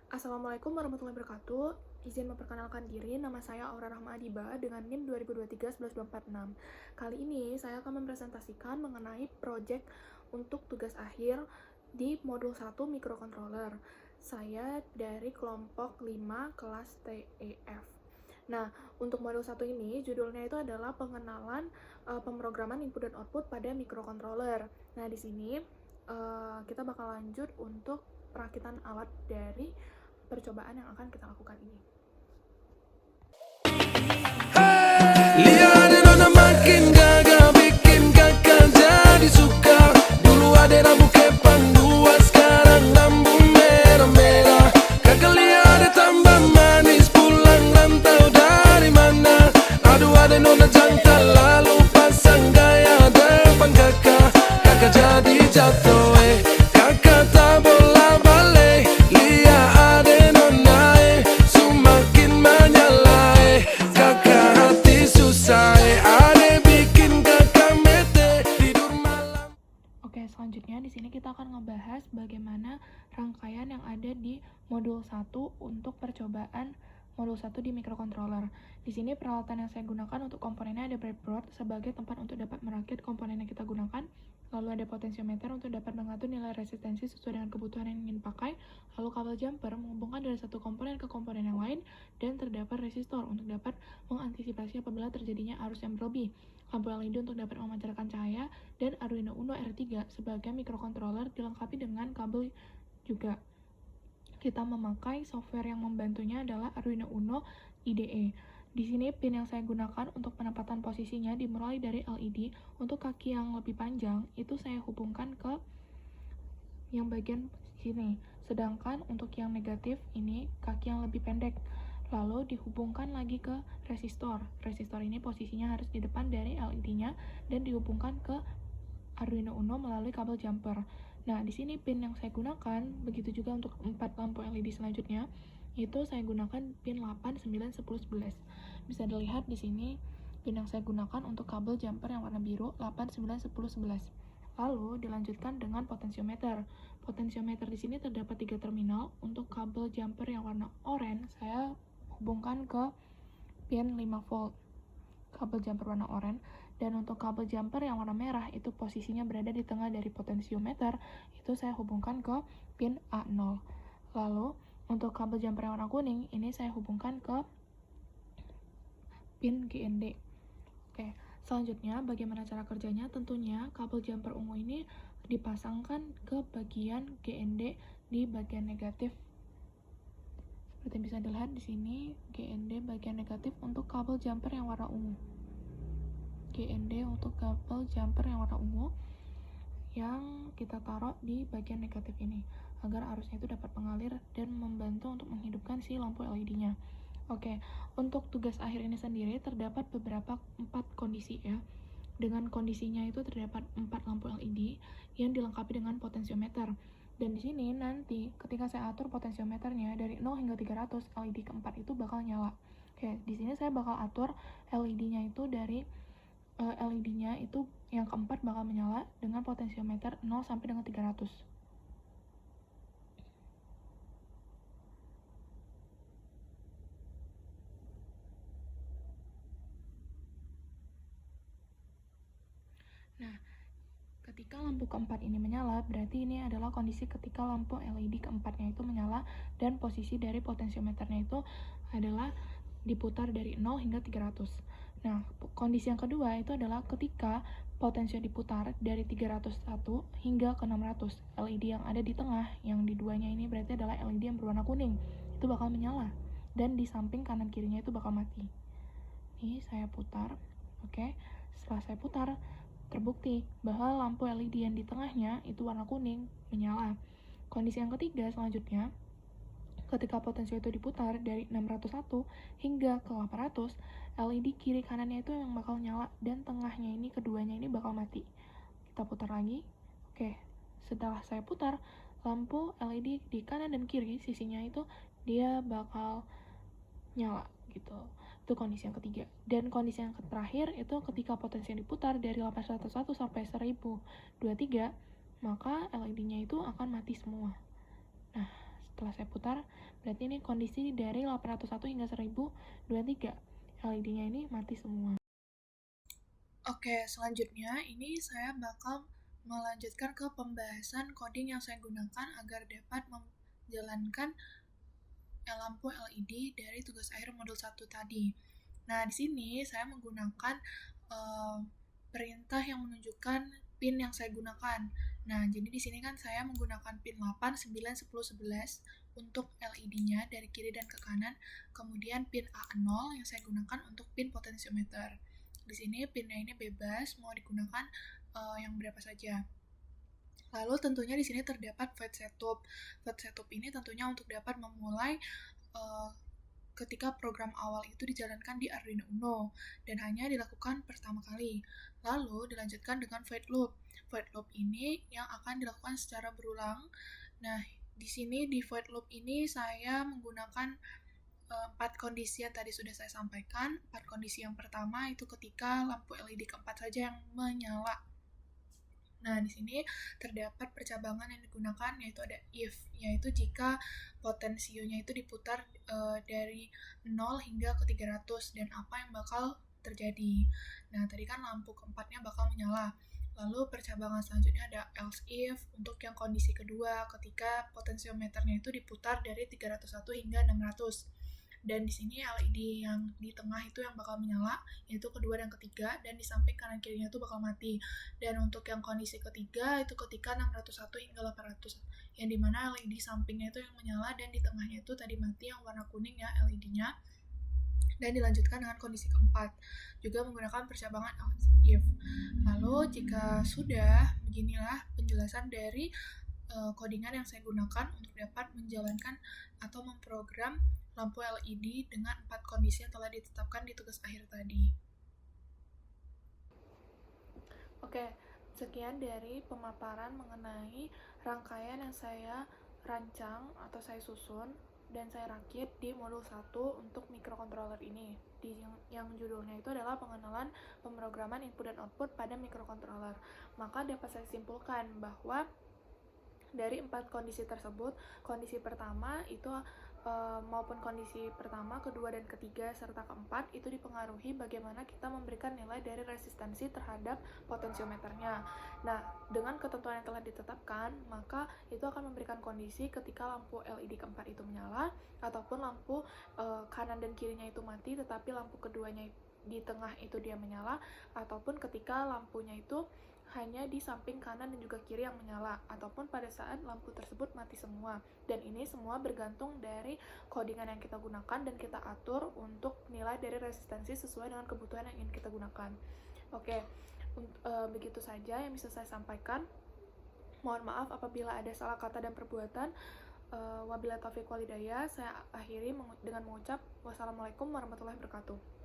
Assalamualaikum warahmatullahi wabarakatuh. Izin memperkenalkan diri, nama saya Aura Rahma Adiba dengan NIM 2023-11246. Kali ini saya akan mempresentasikan mengenai proyek untuk tugas akhir di modul 1 microcontroller. Saya dari kelompok 5 kelas TEF. Nah, untuk modul 1 ini judulnya itu adalah pengenalan pemrograman input dan output pada microcontroller. Nah, di sini kita bakal lanjut untuk perakitan alat dari percobaan yang akan kita lakukan ini. Lihat nona makin gagah, bikin kakak jadi suka. Dulu ada rambut kepang dua, sekarang rambut merah-merah. Kakak lihat tambah manis, pulang rantau dari mana? Aduh ada nona jantan, lalu pasang gaya depan kakak. Kakak jadi jatuh, kakak tak bola balik. Lihat ada nona, semakin menyala, kakak hati susah, ada bikin kakak mete tidur malam. Oke, selanjutnya di sini kita akan ngebahas bagaimana rangkaian yang ada di modul 1 untuk percobaan modul 1 di microcontroller. Di sini peralatan yang saya gunakan untuk komponennya ada breadboard sebagai tempat untuk dapat merakit komponen yang kita gunakan, lalu ada potensiometer untuk dapat mengatur nilai resistensi sesuai dengan kebutuhan yang ingin dipakai, lalu kabel jumper menghubungkan dari satu komponen ke komponen yang lain, dan terdapat resistor untuk dapat mengantisipasi apabila terjadinya arus yang berlebih, lampu LED untuk dapat memancarkan cahaya, dan Arduino Uno R3 sebagai microcontroller dilengkapi dengan kabel juga. Kita memakai software yang membantunya adalah Arduino Uno IDE. Di sini pin yang saya gunakan untuk penempatan posisinya dimulai dari LED. Untuk kaki yang lebih panjang itu saya hubungkan ke yang bagian sini. Sedangkan untuk yang negatif ini kaki yang lebih pendek. Lalu dihubungkan lagi ke resistor. Resistor ini posisinya harus di depan dari LED-nya dan dihubungkan ke Arduino Uno melalui kabel jumper. Nah, di sini pin yang saya gunakan, begitu juga untuk 4 lampu LED selanjutnya, itu saya gunakan pin 8, 9, 10, 11. Bisa dilihat di sini pin yang saya gunakan untuk kabel jumper yang warna biru 8, 9, 10, 11. Lalu dilanjutkan dengan potensiometer. Potensiometer di sini terdapat 3 terminal. Untuk kabel jumper yang warna oranye saya hubungkan ke pin 5 volt. Kabel jumper warna oranye. Dan untuk kabel jumper yang warna merah itu posisinya berada di tengah dari potensiometer, itu saya hubungkan ke pin A0. Lalu untuk kabel jumper yang warna kuning ini saya hubungkan ke pin GND. Oke, selanjutnya bagaimana cara kerjanya? Tentunya kabel jumper ungu ini dipasangkan ke bagian GND di bagian negatif. Seperti bisa dilihat di sini GND bagian negatif untuk kabel jumper yang warna ungu. GND untuk kabel jumper yang warna ungu yang kita taruh di bagian negatif ini agar arusnya itu dapat mengalir dan membantu untuk menghidupkan si lampu LED-nya. Oke, untuk tugas akhir ini sendiri terdapat beberapa 4 kondisi ya. Dengan kondisinya itu terdapat 4 lampu LED yang dilengkapi dengan potensiometer. Dan di sini nanti ketika saya atur potensiometernya dari 0 hingga 300, LED keempat itu bakal nyala. Oke, di sini saya bakal atur LED-nya itu dari LED-nya itu yang keempat bakal menyala dengan potensiometer 0 sampai dengan 300. Nah, ketika lampu keempat ini menyala, berarti ini adalah kondisi ketika lampu LED keempatnya itu menyala dan posisi dari potensiometernya itu adalah diputar dari 0 hingga 300. Nah, kondisi yang kedua itu adalah ketika potensio diputar dari 301 hingga ke 600. LED yang ada di tengah, yang di duanya ini berarti adalah LED yang berwarna kuning. Itu bakal menyala. Dan di samping kanan kirinya itu bakal mati. Ini saya putar. Oke, setelah saya putar, terbukti bahwa lampu LED yang di tengahnya itu warna kuning, menyala. Kondisi yang ketiga selanjutnya, ketika potensio itu diputar dari 601 hingga ke 800, LED kiri kanannya itu yang bakal nyala dan tengahnya ini keduanya ini bakal mati. Kita putar lagi. Oke, setelah saya putar, lampu LED di kanan dan kiri sisinya itu dia bakal nyala gitu. Itu kondisi yang ketiga. Dan kondisi yang terakhir itu ketika potensio diputar dari 801 sampai 1023, maka LED-nya itu akan mati semua. Nah, Setelah saya putar, berarti ini kondisi dari 801 hingga 1023. LED-nya ini mati semua. Oke, selanjutnya ini saya bakal melanjutkan ke pembahasan coding yang saya gunakan agar dapat menjalankan lampu LED dari tugas akhir modul 1 tadi. Nah, di sini saya menggunakan perintah yang menunjukkan pin yang saya gunakan. Nah, jadi di sini kan saya menggunakan pin 8, 9, 10, 11 untuk LED-nya dari kiri dan ke kanan. Kemudian pin A0 yang saya gunakan untuk pin potensiometer. Di sini pinnya ini bebas, mau digunakan yang berapa saja. Lalu tentunya di sini terdapat void setup. Void setup ini tentunya untuk dapat memulai ketika program awal itu dijalankan di Arduino Uno dan hanya dilakukan pertama kali. Lalu dilanjutkan dengan void loop. Void loop ini yang akan dilakukan secara berulang. Nah, di sini di void loop ini saya menggunakan 4 kondisi yang tadi sudah saya sampaikan. 4 kondisi yang pertama itu ketika lampu LED keempat saja yang menyala. Nah, di sini terdapat percabangan yang digunakan, yaitu ada if, yaitu jika potensionya itu diputar dari 0 hingga ke 300 dan apa yang bakal terjadi. Nah, tadi kan lampu keempatnya bakal menyala. Lalu percabangan selanjutnya ada else if untuk yang kondisi kedua ketika potensiometernya itu diputar dari 301 hingga 600. Dan di sini LED yang di tengah itu yang bakal menyala, yaitu kedua dan ketiga, dan di samping kanan kirinya itu bakal mati. Dan untuk yang kondisi ketiga itu ketika 601 hingga 800, yang dimana LED sampingnya itu yang menyala dan di tengahnya itu tadi mati yang warna kuning ya LED-nya. Dan dilanjutkan dengan kondisi keempat, juga menggunakan percabangan else if. Lalu jika sudah, beginilah penjelasan dari codingan yang saya gunakan untuk dapat menjalankan atau memprogram lampu LED dengan 4 kondisi yang telah ditetapkan di tugas akhir tadi. Oke, sekian dari pemaparan mengenai rangkaian yang saya rancang atau saya susun dan saya rakit di modul 1 untuk microcontroller ini. Yang judulnya itu adalah pengenalan pemrograman input dan output pada microcontroller. Maka dapat saya simpulkan bahwa dari 4 kondisi tersebut, kondisi pertama itu maupun kondisi pertama, kedua, dan ketiga, serta keempat itu dipengaruhi bagaimana kita memberikan nilai dari resistansi terhadap potensiometernya. Nah, dengan ketentuan yang telah ditetapkan, maka itu akan memberikan kondisi ketika lampu LED keempat itu menyala, ataupun lampu kanan dan kirinya itu mati, tetapi lampu keduanya di tengah itu dia menyala, ataupun ketika lampunya itu hanya di samping kanan dan juga kiri yang menyala, ataupun pada saat lampu tersebut mati semua. Dan ini semua bergantung dari codingan yang kita gunakan dan kita atur untuk nilai dari resistansi sesuai dengan kebutuhan yang ingin kita gunakan. Oke, begitu saja yang bisa saya sampaikan. Mohon maaf apabila ada salah kata dan perbuatan. Wabillahi taufiq wal hidayah. Saya akhiri dengan mengucap wassalamualaikum warahmatullahi wabarakatuh.